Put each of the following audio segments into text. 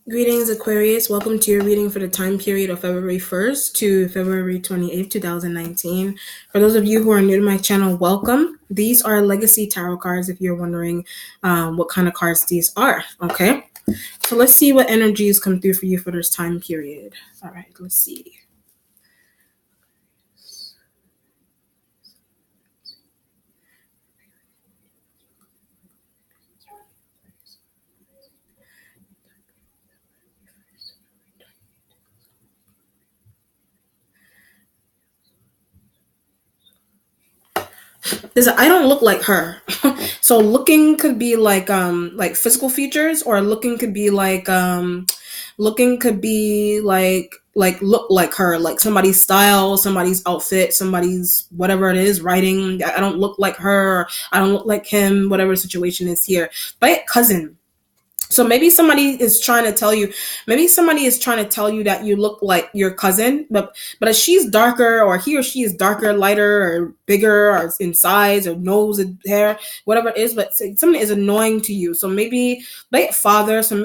Greetings, Aquarius. Welcome to your reading for the time period of February 1st to February 28th, 2019. For those of you who are new to my channel, welcome. These are legacy tarot cards if you're wondering what kind of cards these are, okay? So let's see what energies come through for you for this time period. All right, let's see. I don't look like her. So looking could be like physical features, or looking could be like look like her, like somebody's style, somebody's outfit, somebody's whatever it is, writing. I don't look like her, I don't look like him, whatever the situation is here. But cousin. So maybe somebody is trying to tell you that you look like your cousin, but if she's darker, or he or she is darker, lighter, or bigger, or in size, or nose and hair, whatever it is, but something is annoying to you. So maybe maybe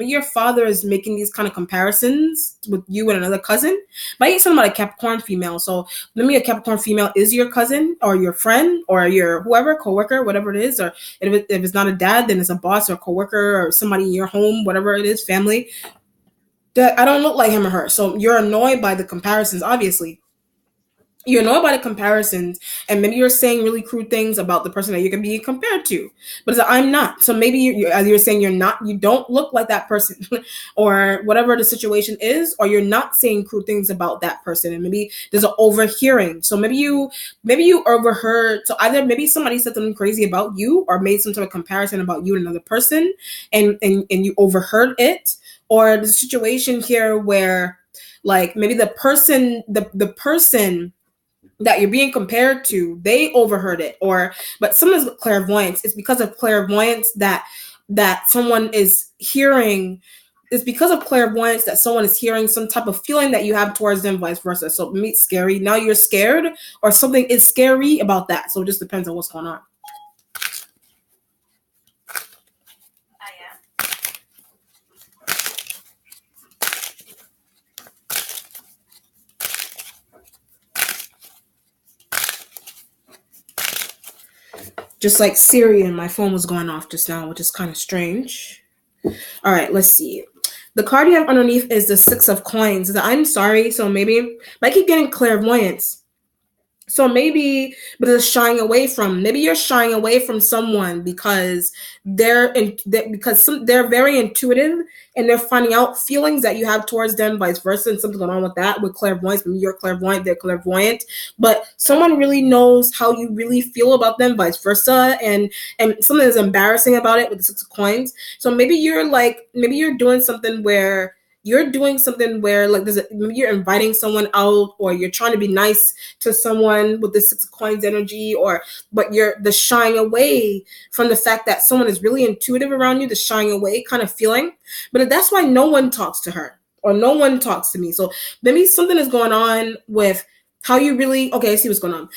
your father is making these kind of comparisons with you and another cousin. But it's something about a Capricorn female. So maybe a Capricorn female is your cousin or your friend or your whoever, coworker, whatever it is, or if it's not a dad, then it's a boss or coworker or somebody in your home, whatever it is, family. That I don't look like him or her. So you're annoyed by the comparisons, obviously. You're annoyed by the comparisons, and maybe you're saying really crude things about the person that you're going to be compared to. But I'm not. So maybe as you're saying you don't look like that person, or whatever the situation is, or you're not saying crude things about that person, and maybe there's an overhearing. So maybe you overheard. So either maybe somebody said something crazy about you, or made some sort of comparison about you and another person, and you overheard it, or the situation here where like maybe the person that you're being compared to, they overheard it, but sometimes with clairvoyance, it's because of clairvoyance that someone is hearing. It's because of clairvoyance that someone is hearing some type of feeling that you have towards them, vice versa. So maybe it's scary. Now you're scared, or something is scary about that. So it just depends on what's going on. Just like Syrian, my phone was going off just now, which is kind of strange. All right, let's see. The card you have underneath is the Six of Coins. I'm sorry, so maybe I keep getting clairvoyance. So maybe, but it's shying away from. Maybe you're shying away from someone because they're very intuitive, and they're finding out feelings that you have towards them, vice versa, and something going on with that with clairvoyance. Maybe you're clairvoyant, they're clairvoyant, but someone really knows how you really feel about them, vice versa, and something is embarrassing about it with the Six of Coins. So maybe you're doing something where like maybe you're inviting someone out, or you're trying to be nice to someone with the Six of Coins energy, but you're the shying away from the fact that someone is really intuitive around you, the shying away kind of feeling. But that's why no one talks to her, or no one talks to me. So maybe something is going on with how you really. Okay, I see what's going on.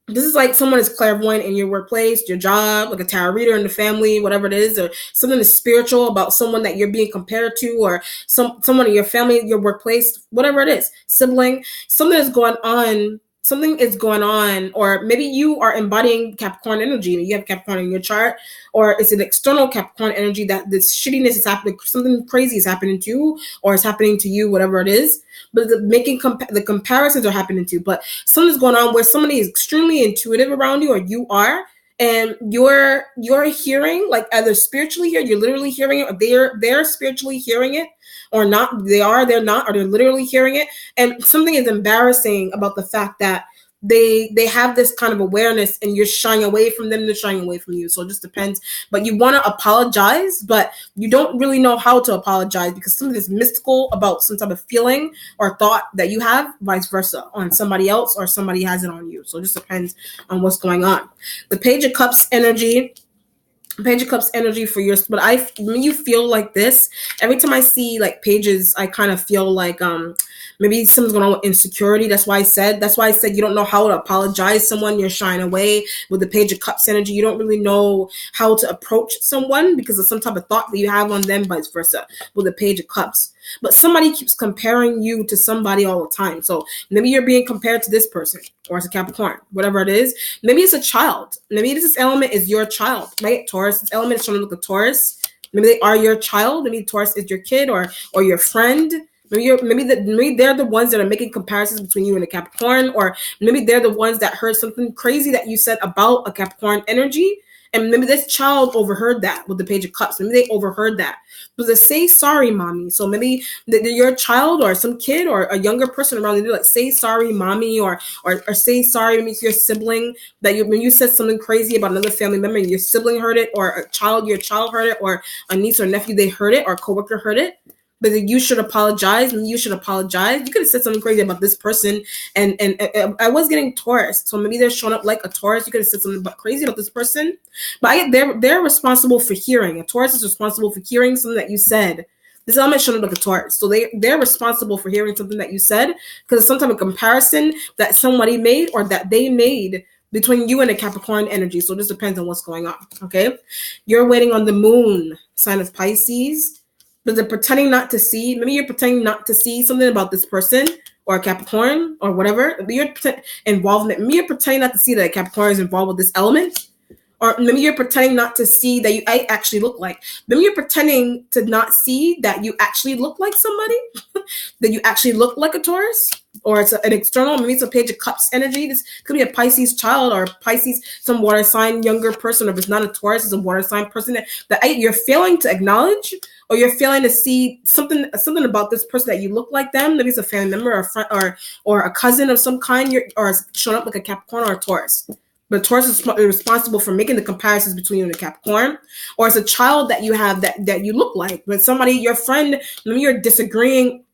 This is like someone is clairvoyant in your workplace, your job, like a tarot reader in the family, whatever it is, or something is spiritual about someone that you're being compared to, or someone in your family, your workplace, whatever it is, sibling. Something is going on, or maybe you are embodying Capricorn energy. You have Capricorn in your chart, or it's an external Capricorn energy that this shittiness is happening, something crazy is happening to you, or it's happening to you, whatever it is. But the comparisons are happening to you. But something's going on where somebody is extremely intuitive around you, or you are, and you're hearing, like either spiritually here, you're literally hearing it, or they're spiritually hearing it, or not. They're not, or they're literally hearing it, and something is embarrassing about the fact that they have this kind of awareness, and you're shying away from them, they're shying away from you. So it just depends. But you want to apologize, but you don't really know how to apologize, because something is mystical about some type of feeling or thought that you have, vice versa, on somebody else, or somebody has it on you. So it just depends on what's going on. The Page of Cups energy Page of Cups energy for yours, but when you feel like this, every time I see like pages, I kind of feel like maybe something's going on with insecurity. That's why I said you don't know how to apologize to someone. You're shying away with the Page of Cups energy. You don't really know how to approach someone because of some type of thought that you have on them, vice versa with the Page of Cups. But somebody keeps comparing you to somebody all the time. So maybe you're being compared to this person, or as a Capricorn, whatever it is. Maybe it's a child. Maybe this element is your child, right? Taurus, this element is trying to look at Taurus. Maybe they are your child. Maybe Taurus is your kid or your friend. Maybe they're the ones that are making comparisons between you and a Capricorn, or maybe they're the ones that heard something crazy that you said about a Capricorn energy, and maybe this child overheard that with the Page of Cups. Maybe they overheard that. But they say sorry, mommy. So maybe your child or some kid or a younger person around you, like say sorry, mommy, or say sorry, maybe to your sibling that when you said something crazy about another family member, your sibling heard it, or your child heard it, or a niece or nephew, they heard it, or a coworker heard it. But you should apologize, and you should apologize. You could have said something crazy about this person, and I was getting Taurus, so maybe they're showing up like a Taurus. You could have said something crazy about this person, but they're responsible for hearing. A Taurus is responsible for hearing something that you said. This element showing up like a Taurus, so they're responsible for hearing something that you said because it's some type of comparison that somebody made or that they made between you and a Capricorn energy. So this depends on what's going on. Okay, you're waiting on the moon, sign of Pisces. But they're pretending not to see. Maybe you're pretending not to see something about this person or a Capricorn or whatever. Maybe you're involvement. Maybe you're pretending not to see that a Capricorn is involved with this element. Or maybe you're pretending not to see that you actually look like. Maybe you're pretending to not see that you actually look like somebody. That you actually look like a Taurus. Or it's an external, maybe it's a Page of Cups energy. This could be a Pisces child or Pisces, some water sign younger person. Or if it's not a Taurus, it's a water sign person that you're failing to acknowledge, or you're failing to see something about this person that you look like them. Maybe it's a family member or a friend or a cousin of some kind, or showing up like a Capricorn or a Taurus. But Taurus is responsible for making the comparisons between you and a Capricorn, or it's a child that you have that you look like. But somebody, your friend, maybe you're disagreeing.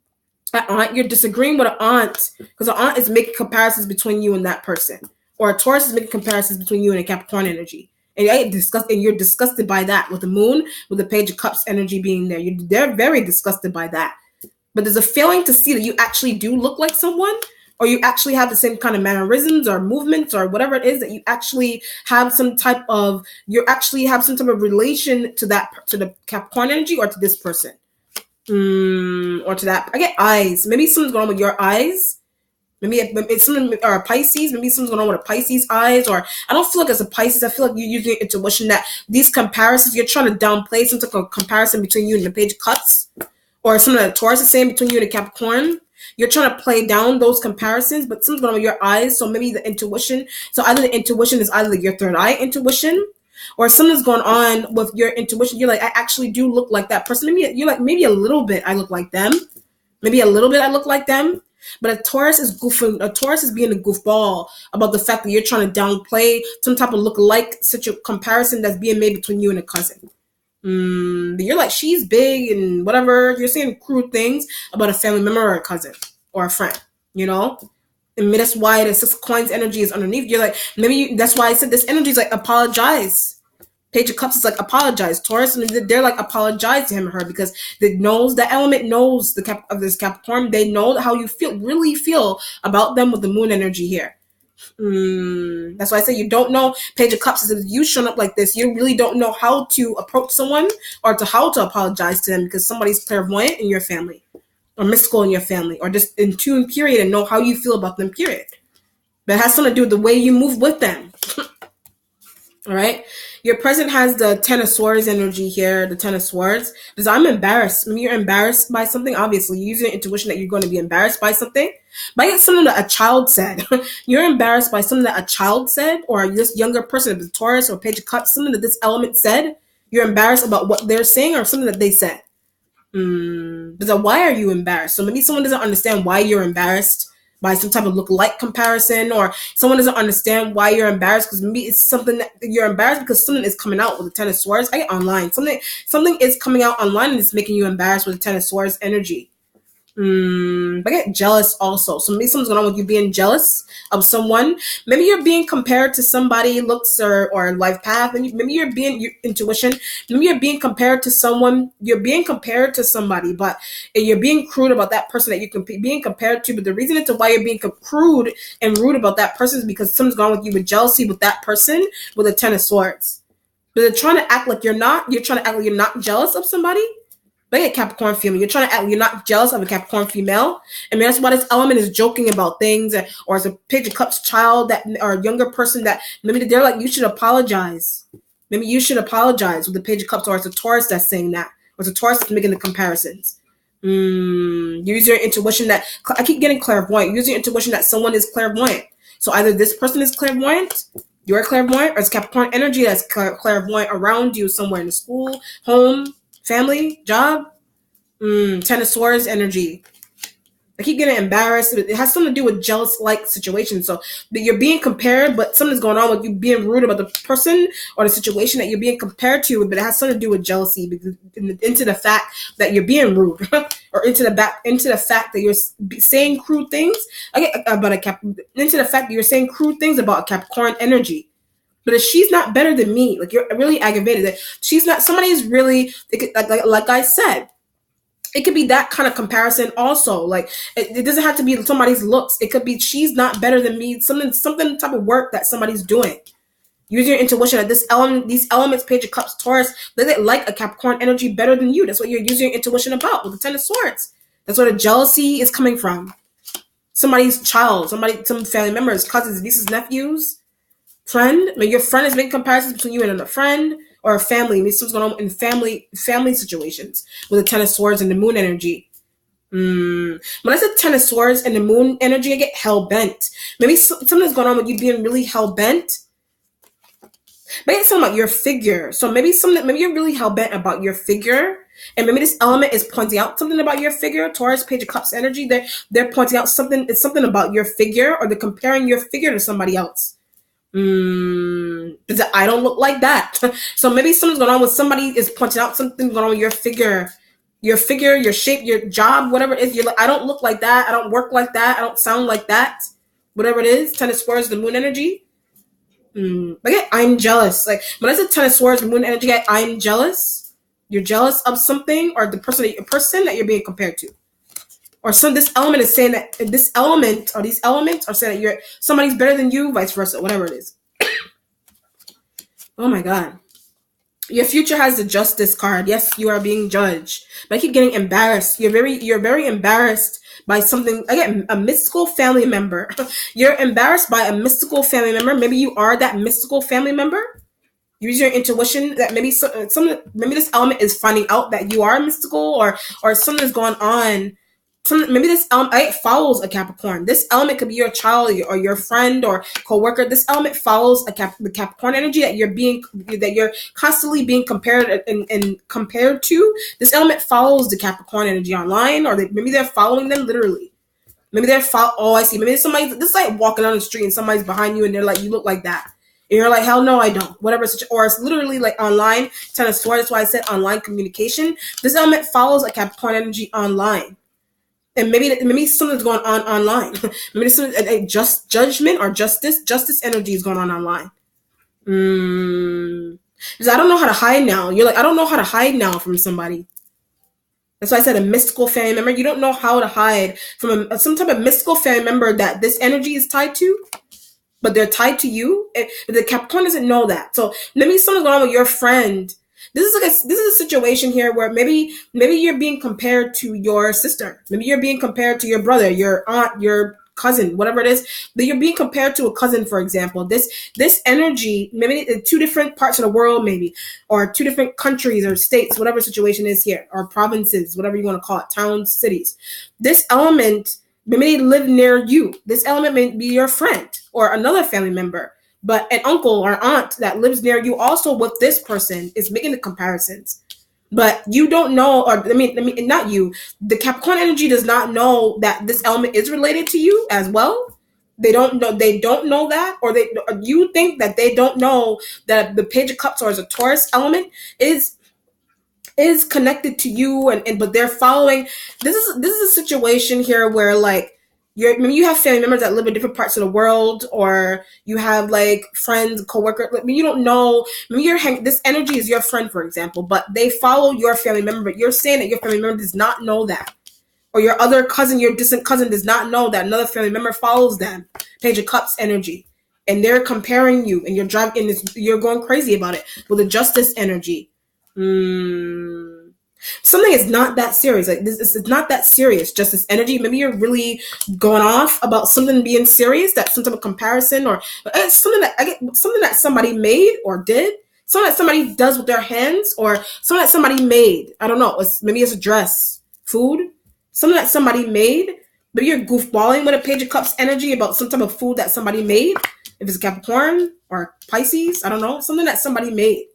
You're disagreeing with an aunt because an aunt is making comparisons between you and that person, or a Taurus is making comparisons between you and a Capricorn energy, and you're disgusted by that with the moon, with the Page of Cups energy being there. They're very disgusted by that. But there's a failing to see that you actually do look like someone, or you actually have the same kind of mannerisms or movements or whatever it is, that you actually have some type of relation to the Capricorn energy or to this person. Or to that. I get eyes. Maybe something's going on with your eyes. Maybe it's something, or a Pisces. Maybe something's going on with a Pisces eyes. Or I don't feel like it's a Pisces. I feel like you're using intuition that these comparisons, you're trying to downplay some type of comparison between you and the Page of Cups, or something that Taurus is saying between you and a Capricorn. You're trying to play down those comparisons, but something's going on with your eyes. So maybe the intuition. So either the intuition is either your third eye intuition, or something's going on with your intuition. You're like, I actually do look like that person. Maybe you're like, maybe a little bit I look like them. Maybe a little bit I look like them. But a Taurus is goofing. A Taurus is being a goofball about the fact that you're trying to downplay some type of look-alike comparison that's being made between you and a cousin. You're like, she's big and whatever. You're saying crude things about a family member or a cousin or a friend, And that's why the Six of Coins energy is underneath. You're like, that's why I said this energy is like, apologize. Page of Cups is like, apologize. Taurus, they're like, apologize to him or her, because the element knows of this Capricorn. They know how you really feel about them with the moon energy here. That's why I say you don't know. Page of Cups is, if you showing up like this, you really don't know how to approach someone or how to apologize to them, because somebody's clairvoyant in your family, or mystical in your family, or just in tune, period, and know how you feel about them, period. But it has something to do with the way you move with them. All right. Your present has the Ten of Swords energy here, the Ten of Swords. Because I'm embarrassed. Maybe you're embarrassed by something. Obviously, you're using intuition that you're going to be embarrassed by something. But it's something that a child said. You're embarrassed by something that a child said, or this younger person, if it's Taurus or Page of Cups, something that this element said. You're embarrassed about what they're saying or something that they said. But why are you embarrassed? So maybe someone doesn't understand why you're embarrassed by some type of look-alike comparison, or someone doesn't understand why you're embarrassed, because maybe it's something that you're embarrassed because something is coming out with the Ten of Swords. I get online. Something is coming out online and it's making you embarrassed with the Ten of Swords energy. But I get jealous also. So maybe something's going on with you being jealous of someone. Maybe you're being compared to somebody, looks or life path. And maybe you're being your intuition. Maybe you're being compared to someone. You're being compared to somebody, but you're being crude about that person that you're being compared to. But the reason into why you're being crude and rude about that person is because something's going on with you with jealousy with that person with a 10 of swords. But they're trying to act like you're not. You're trying to act like you're not jealous of somebody. But a Capricorn female, you're trying to act, you're not jealous of a Capricorn female. I mean, that's why this element is joking about things, or as a Page of Cups child that, or a younger person that maybe they're like, you should apologize. Maybe you should apologize with the Page of Cups, or it's a Taurus that's saying that, or it's a Taurus that's making the comparisons. Use your intuition that, I keep getting clairvoyant. Use your intuition that someone is clairvoyant. So either this person is clairvoyant, you're clairvoyant, or it's Capricorn energy that's clairvoyant around you somewhere in the school, home, family, job. 10 of Swords energy. I keep getting embarrassed. It has something to do with jealous-like situations. So you're being compared, but something's going on with you being rude about the person or the situation that you're being compared to, but it has something to do with jealousy, because into the fact that you're being rude, or into the fact that you're saying crude things. Into the fact that you're saying crude things about a Capricorn energy. But if she's not better than me, like, you're really aggravated that she's not. Somebody is really, like I said, it could be that kind of comparison also. Like, it doesn't have to be somebody's looks. It could be she's not better than me. Something type of work that somebody's doing. Use your intuition that these elements, Page of Cups, Taurus, they like a Capricorn energy better than you. That's what you're using your intuition about with the 10 of Swords. That's where the jealousy is coming from. Somebody's child, some family members, cousins, nieces, nephews, friend. I mean, your friend is making comparisons between you and a friend or a family. Maybe something's going on in family situations with the 10 of Swords and the Moon energy. When I said 10 of Swords and the Moon energy, I get hell bent. Maybe something's going on with you being really hell bent. Maybe it's something about your figure. So maybe you're really hell bent about your figure. And maybe this element is pointing out something about your figure. Taurus, Page of Cups energy. They're pointing out something. It's something about your figure, or they're comparing your figure to somebody else. Because I don't look like that. So maybe something's going on with somebody is pointing out something going on with your figure, your shape, your job, whatever it is. You're like, I don't look like that. I don't work like that. I don't sound like that. Whatever it is. 10 of Swords, the Moon energy. Like, I'm jealous. Like, when I said 10 of Swords, Moon energy, I'm jealous. You're jealous of something, or the person that you're being compared to. Or this element is saying that these elements are saying that somebody's better than you, vice versa, whatever it is. Oh my God. Your future has the Justice card. Yes, you are being judged. But I keep getting embarrassed. You're very embarrassed by something. Again, a mystical family member. You're embarrassed by a mystical family member. Maybe you are that mystical family member. Use your intuition that maybe maybe this element is finding out that you are mystical, or something is going on. Maybe this element follows a Capricorn. This element could be your child or your friend or coworker. This element follows the Capricorn energy that you're constantly being compared and compared to. This element follows the Capricorn energy online, or maybe they're following them literally. Maybe I see. Maybe this is like walking down the street and somebody's behind you and they're like, you look like that. And you're like, hell no, I don't. Whatever. Or it's literally like online. 10 of Swords. That's why I said online communication. This element follows a Capricorn energy online. And maybe something's going on online. Maybe something a just judgment or justice energy is going on online. Because I don't know how to hide now. You're like, I don't know how to hide now from somebody. That's why I said a mystical family member. You don't know how to hide from some type of mystical family member that this energy is tied to, but they're tied to you. And the Capricorn doesn't know that. So maybe something's going on with your friend. This is a situation here where maybe you're being compared to your sister. Maybe you're being compared to your brother, your aunt, your cousin, whatever it is. But you're being compared to a cousin, for example. This energy, maybe in two different parts of the world, maybe, or two different countries or states, whatever situation is here, or provinces, whatever you want to call it, towns, cities. This element may live near you. This element may be your friend or another family member. But an uncle or aunt that lives near you also with this person is making the comparisons. But you don't know, or not you. The Capricorn energy does not know that this element is related to you as well. They don't know that, or you think that they don't know that the Page of Cups, or as a Taurus element, is is connected to you, and but they're following. This is a situation here where like maybe you have family members that live in different parts of the world, or you have like friends, coworkers. Like, you don't know. Maybe this energy is your friend, for example, but they follow your family member. But you're saying that your family member does not know that, or your other cousin, your distant cousin, does not know that another family member follows them. Page of Cups energy, and they're comparing you, and you're going crazy about it with the Justice energy. Something is not that serious. Like this is not that serious. Justice energy. Maybe you're really going off about something being serious. That's some type of comparison, or it's something that somebody made or did. Something that somebody does with their hands, or something that somebody made. I don't know. Maybe it's a dress, food, something that somebody made. Maybe you're goofballing with a Page of Cups energy about some type of food that somebody made. If it's Capricorn or Pisces, I don't know. Something that somebody made.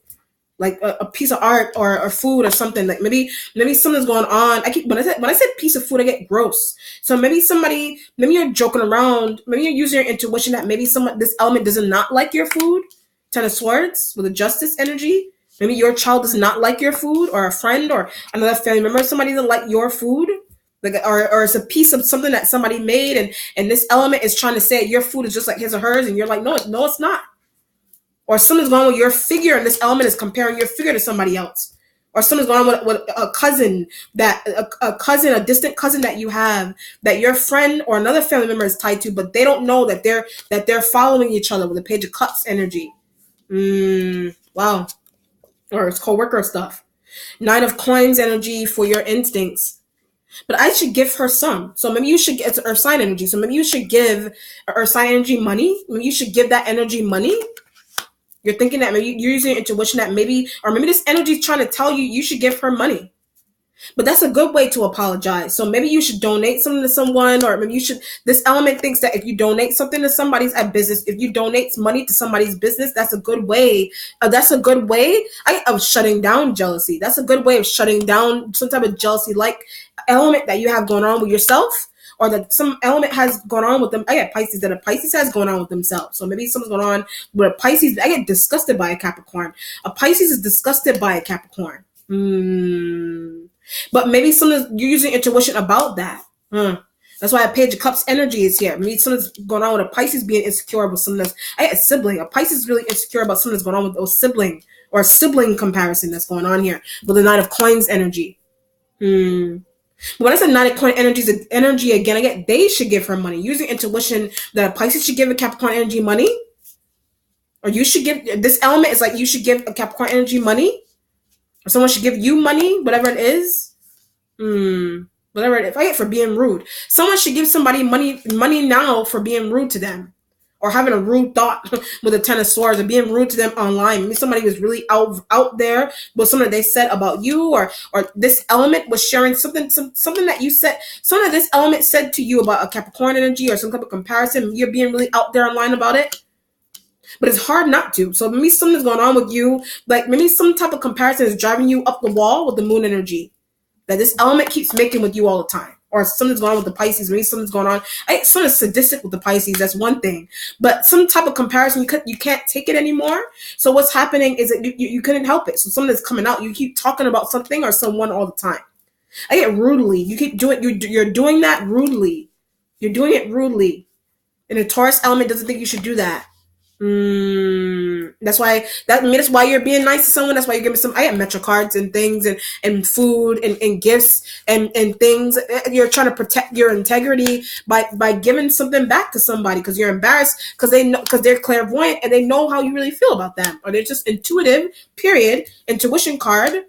Like a piece of art or food or something. Like maybe something's going on. When I said piece of food, I get gross. So maybe you're joking around. Maybe you're using your intuition that maybe this element does not like your food. Ten of Swords with a Justice energy. Maybe your child does not like your food, or a friend or another family member. Somebody doesn't like your food. Like, or it's a piece of something that somebody made, and this element is trying to say your food is just like his or hers, and you're like, no, it's not. Or something's going on with your figure, and this element is comparing your figure to somebody else. Or something's going on with a cousin, a distant cousin that you have, that your friend or another family member is tied to, but they don't know that they're following each other with the Page of Cups energy. Wow. Or it's co-worker stuff. Nine of Coins energy for your instincts. But I should give her some. So maybe you should get Earth sign energy. So maybe you should give Earth sign energy money. Maybe you should give that energy money. You're thinking that maybe you're using your intuition that maybe this energy is trying to tell you should give her money. But that's a good way to apologize. So maybe you should donate something to someone, or maybe this element thinks that if you donate something to somebody's business, if you donate money to somebody's business, that's a good way. Of shutting down jealousy. That's a good way of shutting down some type of jealousy like element that you have going on with yourself, or that some element has gone on with them. I get Pisces, that a Pisces has gone on with themselves. So maybe something's going on with a Pisces. I get disgusted by a Capricorn. A Pisces is disgusted by a Capricorn. But maybe you're using intuition about that. That's why a Page of Cups energy is here. Maybe something's going on with a Pisces being insecure with something that's a sibling. A Pisces is really insecure about something that's going on with a sibling, or a sibling comparison that's going on here with the Nine of Coins energy. When I said Nine of Coin energy again, I get they should give her money. Using intuition that a Pisces should give a Capricorn energy money, or you should give this element is like you should give a Capricorn energy money, or someone should give you money, whatever it is. Whatever it is. If I get for being rude, someone should give somebody money now for being rude to them, or having a rude thought with a Ten of Swords, or being rude to them online. Maybe somebody was really out there with something they said about you, or this element was sharing something that you said, something that this element said to you about a Capricorn energy, or some type of comparison. You're being really out there online about it. But it's hard not to. So maybe something's going on with you. Like maybe some type of comparison is driving you up the wall with the Moon energy that this element keeps making with you all the time. Or something's going on with the Pisces. Maybe something's going on. Something's sadistic with the Pisces. That's one thing. But some type of comparison, you can't take it anymore. So what's happening is that you couldn't help it. So something's coming out. You keep talking about something or someone all the time. I get rudely. You keep doing. You're doing that rudely. You're doing it rudely. And the Taurus element doesn't think you should do that. That's why you're being nice to someone. That's why you're giving I get Metro cards and things and food and gifts and things. You're trying to protect your integrity by giving something back to somebody because you're embarrassed because they're clairvoyant and they know how you really feel about them, or they're just intuitive. Period. Intuition card.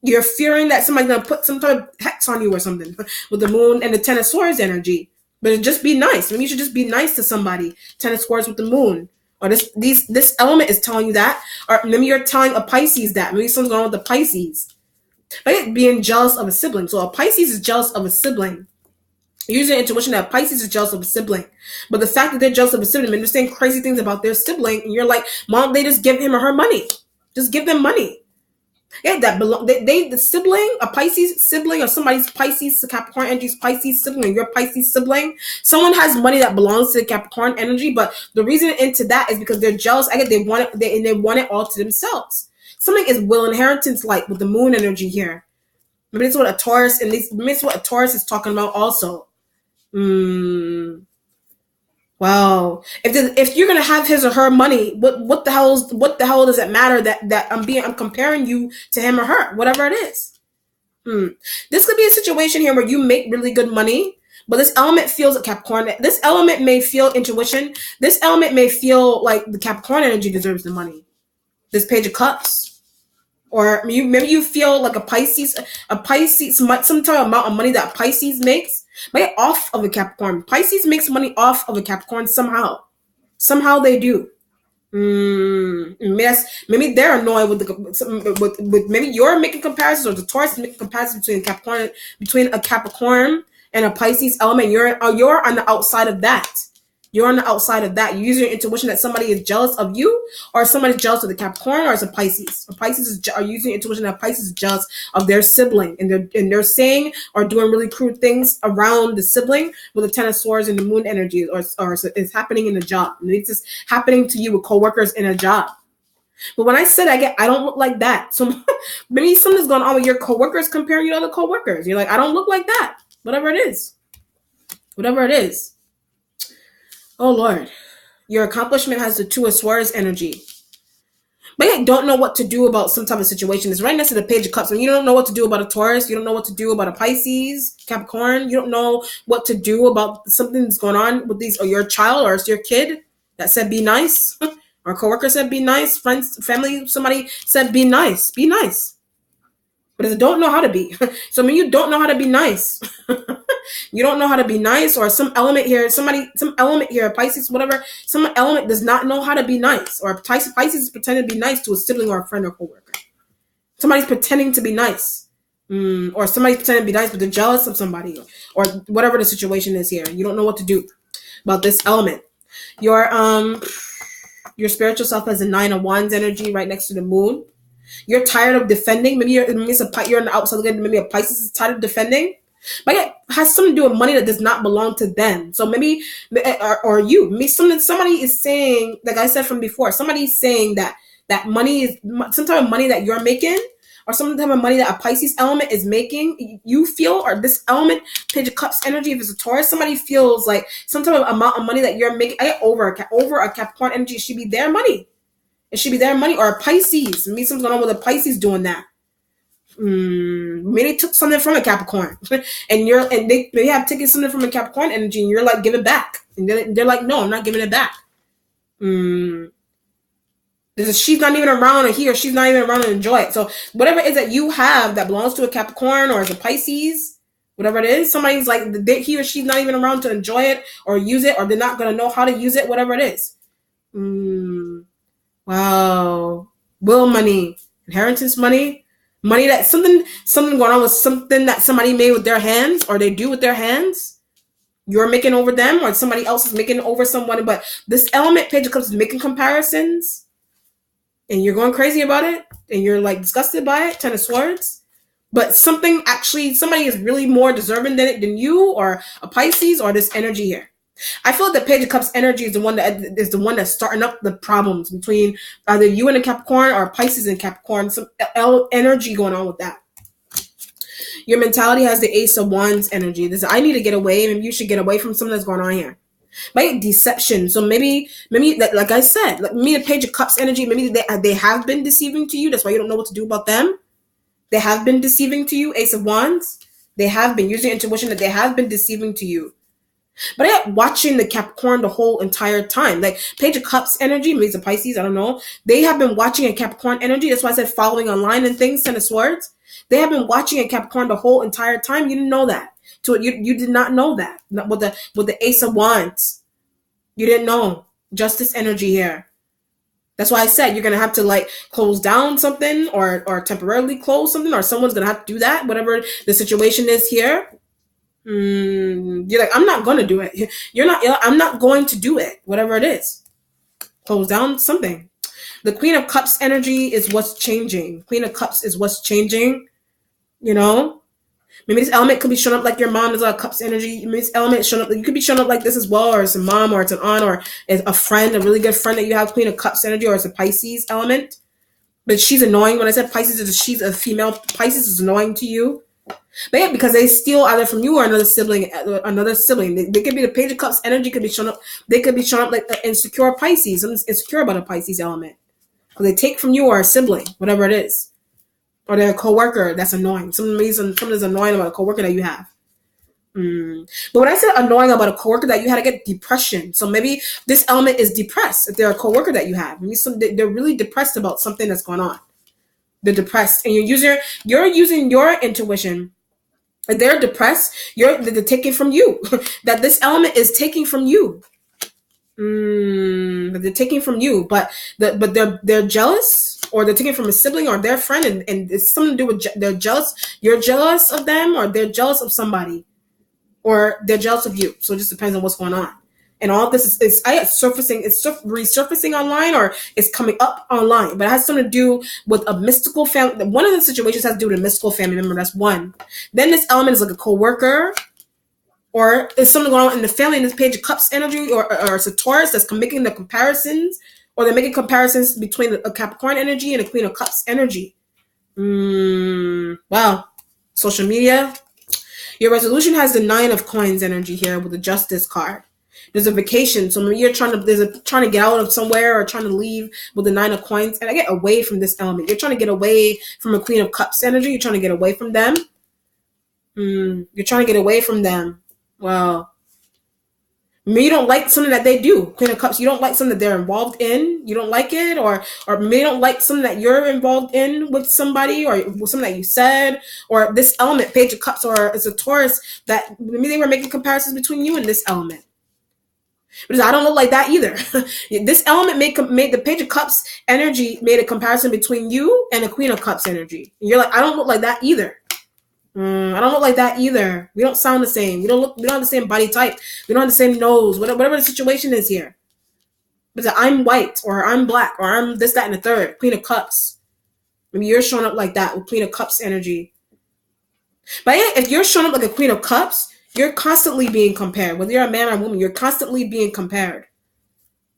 You're fearing that somebody's gonna put some type of hex on you or something with the Moon and the Ten of Swords energy. But just be nice. Maybe you should just be nice to somebody. Ten of Swords with the Moon. Or this element is telling you that. Or maybe you're telling a Pisces that. Maybe something's going on with the Pisces. Like being jealous of a sibling. So a Pisces is jealous of a sibling. Using intuition that Pisces is jealous of a sibling. But the fact that they're jealous of a sibling, they're saying crazy things about their sibling, and you're like, Mom, they just give him or her money. Just give them money. Yeah, the sibling, a Pisces sibling, or somebody's Pisces, Capricorn energy's Pisces sibling, or your Pisces sibling. Someone has money that belongs to the Capricorn energy, but the reason into that is because they're jealous. They want it all to themselves. something is will inheritance like with the moon energy here. Maybe it's what a Taurus, and maybe it's what a Taurus is talking about also. Wow. If you're gonna have his or her money, what the hell does it matter that I'm comparing you to him or her, whatever it is. This could be a situation here where you make really good money, but this element feels like Capricorn. This element may feel intuition. This element may feel like the Capricorn energy deserves the money. This Page of Cups. Or maybe you feel like a Pisces, some type of amount of money that Pisces makes, might off of a Capricorn. Pisces makes money off of a Capricorn somehow. Somehow they do. Maybe they're annoyed with maybe you're making comparisons, or the Taurus is making comparisons between a Capricorn and a Pisces element. You're on the outside of that. You're on the outside of that. You use your intuition that somebody is jealous of you, or somebody's jealous of the Capricorn, or it's a Pisces. A Pisces are using intuition that Pisces is jealous of their sibling, and they're saying or doing really crude things around the sibling with the Ten of Swords and the Moon energy, or it's happening in the job. And it's just happening to you with coworkers in a job. But when I said I don't look like that. So maybe something's going on with your coworkers comparing you to other coworkers. You're like, I don't look like that. Whatever it is. Whatever it is. Oh, Lord. Your accomplishment has the Two of Swords energy. But you don't know what to do about some type of situation. It's right next to the Page of Cups. And you don't know what to do about a Taurus. You don't know what to do about a Pisces, Capricorn. You don't know what to do about something that's going on with these, or your child, or it's your kid that said be nice. Or a coworker said be nice. Friends, family, somebody said be nice. Be nice. But if don't know how to be. So you don't know how to be nice. You don't know how to be nice, or some element here, some element here, Pisces, whatever, some element does not know how to be nice, or Pisces is pretending to be nice to a sibling or a friend or coworker. Somebody's pretending to be nice, or somebody's pretending to be nice, but they're jealous of somebody, or whatever the situation is here. You don't know what to do about this element. Your spiritual self has a Nine of Wands energy right next to the Moon. You're tired of defending. Maybe you're on the outside looking. Maybe a Pisces is tired of defending. But it has something to do with money that does not belong to them. So maybe, or you, maybe somebody is saying, like I said from before, somebody's saying that money is some type of money that you're making, or some type of money that a Pisces element is making. You feel, or this element, Page of Cups energy, if it's a Taurus, somebody feels like some type of amount of money that you're making over a Capricorn energy. It should be their money. It should be their money, or a Pisces. Maybe something's going on with a Pisces doing that. Maybe they took something from a Capricorn, and they have taken something from a Capricorn energy, and you're like, give it back, and they're like, no, I'm not giving it back. She's not even around, or he or she's not even around to enjoy it. So whatever it is that you have that belongs to a Capricorn or as a Pisces, whatever it is, somebody's like, he or she's not even around to enjoy it or use it, or they're not gonna know how to use it, whatever it is. Wow. Will money, inheritance money. Money that something going on with something that somebody made with their hands, or they do with their hands. You're making over them, or somebody else is making over someone. But this element, Page of Cups, is making comparisons, and you're going crazy about it, and you're like disgusted by it. Ten of Swords. But somebody is really more deserving than you, or a Pisces, or this energy here. I feel like the Page of Cups energy is the one that's starting up the problems between either you and a Capricorn, or Pisces and Capricorn. Some energy going on with that. Your mentality has the Ace of Wands energy. This I need to get away. Maybe you should get away from something that's going on here. Maybe deception. So maybe like I said, like me, the Page of Cups energy. Maybe they have been deceiving to you. That's why you don't know what to do about them. They have been deceiving to you. Ace of Wands. They have been using intuition that they have been deceiving to you. But I am watching the Capricorn the whole entire time. Like Page of Cups energy, maybe it's a Pisces, I don't know. They have been watching a Capricorn energy. That's why I said following online and things, Ten of Swords. They have been watching a Capricorn the whole entire time. You didn't know that. So you did not know that. With the Ace of Wands. You didn't know. Justice energy here. That's why I said you're gonna have to like close down something, or temporarily close something, or someone's gonna have to do that, whatever the situation is here. You're like, I'm not going to do it. I'm not going to do it. Whatever it is. Close down something. The Queen of Cups energy is what's changing. Queen of Cups is what's changing. You know? Maybe this element could be showing up like your mom is a Cups energy. Maybe this element showing up, you could be showing up like this as well, or it's a mom, or it's an aunt, or it's a friend, a really good friend that you have, Queen of Cups energy, or it's a Pisces element. But she's annoying. When I said Pisces, she's a female. Pisces is annoying to you. But yeah, because they steal either from you or another sibling. Another sibling. They could be the Page of Cups energy. Could be shown up. They could be shown up like insecure Pisces. Something's insecure about a Pisces element. Because they take from you or a sibling, whatever it is, or their coworker that's annoying. Something's annoying about a coworker that you have. But when I said annoying about a coworker that you had, to get depression. So maybe this element is depressed. If they're a coworker that you have, maybe they're really depressed about something that's going on. They're depressed, and you're using your intuition. If they're depressed, they're taking from you. That this element is taking from you. They're taking from you, but they're jealous, or they're taking from a sibling or their friend, and it's something to do with they're jealous. You're jealous of them, or they're jealous of somebody, or they're jealous of you. So it just depends on what's going on. And all of this is surfacing. It's resurfacing online, or it's coming up online. But it has something to do with a mystical family. One of the situations has to do with a mystical family member. That's one. Then this element is like a coworker, or is something going on in the family in this Page of Cups energy, or it's a Taurus that's making the comparisons, or they're making comparisons between a Capricorn energy and a Queen of Cups energy. Wow. Social media. Your resolution has the Nine of Coins energy here with the Justice card. There's a vacation, so maybe you're trying to get out of somewhere, or trying to leave with the Nine of Coins, and I get away from this element. You're trying to get away from a Queen of Cups energy. You're trying to get away from them. You're trying to get away from them. Well, maybe you don't like something that they do. Queen of Cups, you don't like something that they're involved in. You don't like it, or maybe you don't like something that you're involved in with somebody, or something that you said, or this element, Page of Cups, or it's a Taurus that maybe they were making comparisons between you and this element. Because I don't look like that either. This element made the Page of Cups energy made a comparison between you and the Queen of Cups energy. And you're like, I don't look like that either. I don't look like that either. We don't sound the same. We don't have the same body type. We don't have the same nose. Whatever the situation is here. But I'm white, or I'm black, or I'm this, that, and the third. Queen of Cups. Maybe you're showing up like that with Queen of Cups energy. But yeah, if you're showing up like a Queen of Cups, you're constantly being compared. Whether you're a man or a woman, you're constantly being compared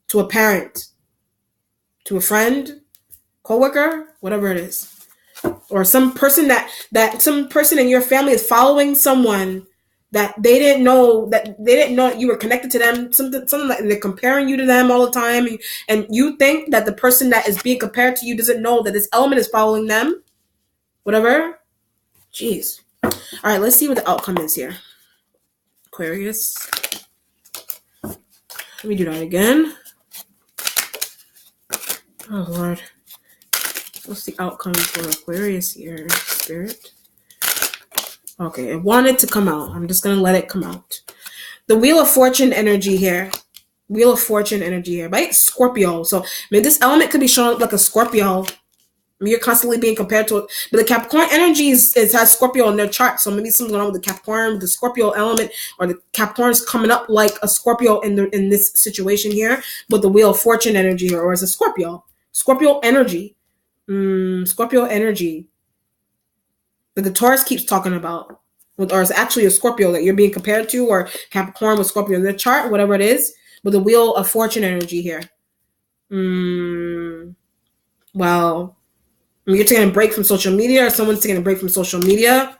to a parent, to a friend, coworker, whatever it is. Or some person that some person in your family is following someone that they didn't know that you were connected to them. Something like they're comparing you to them all the time, and you think that the person that is being compared to you doesn't know that this element is following them. Whatever. Jeez. All right, let's see what the outcome is here. Aquarius. Let me do that again. Oh Lord. What's the outcome for Aquarius here, Spirit? Okay, it wanted to come out. I'm just going to let it come out. The Wheel of Fortune energy here. Wheel of Fortune energy here. Right? Scorpio. So maybe this element could be shown up like a Scorpio. I mean, you're constantly being compared to it. But the Capricorn energy has Scorpio in their chart. So maybe something's going on with the Capricorn, with the Scorpio element, or the Capricorn's coming up like a Scorpio in this situation here with the Wheel of Fortune energy here, or as a Scorpio. Scorpio energy. Scorpio energy that the Taurus keeps talking about, or it's actually a Scorpio that you're being compared to, or Capricorn with Scorpio in their chart, whatever it is, with the Wheel of Fortune energy here. Well, I mean, you're taking a break from social media, or someone's taking a break from social media.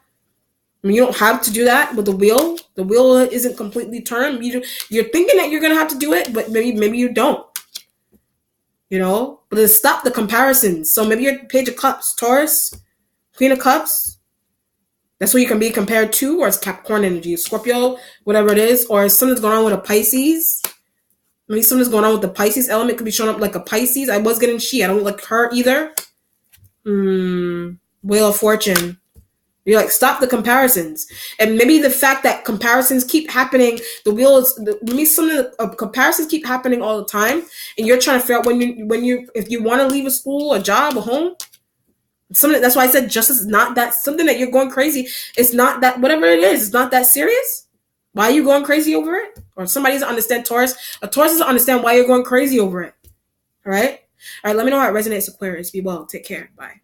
I mean, you don't have to do that with the wheel. The wheel isn't completely turned. You're thinking that you're gonna have to do it, but maybe you don't. You know, but to stop the comparisons. So maybe your Page of Cups, Taurus, Queen of Cups. That's what you can be compared to, or it's Capricorn energy, Scorpio, whatever it is, or something's going on with a Pisces. Maybe something's going on with the Pisces element. Could be showing up like a Pisces. I was getting she. I don't like her either. Wheel of Fortune. You're like, stop the comparisons. And maybe the fact that comparisons keep happening, maybe comparisons keep happening all the time, and you're trying to figure out if you want to leave a school, a job, a home. Something, that's why I said justice is not that something that you're going crazy. It's not that, whatever it is, it's not that serious. Why are you going crazy over it? Or somebody doesn't understand Taurus. A Taurus doesn't understand why you're going crazy over it. All right? All right, let me know how it resonates, Aquarius. Be well. Take care. Bye.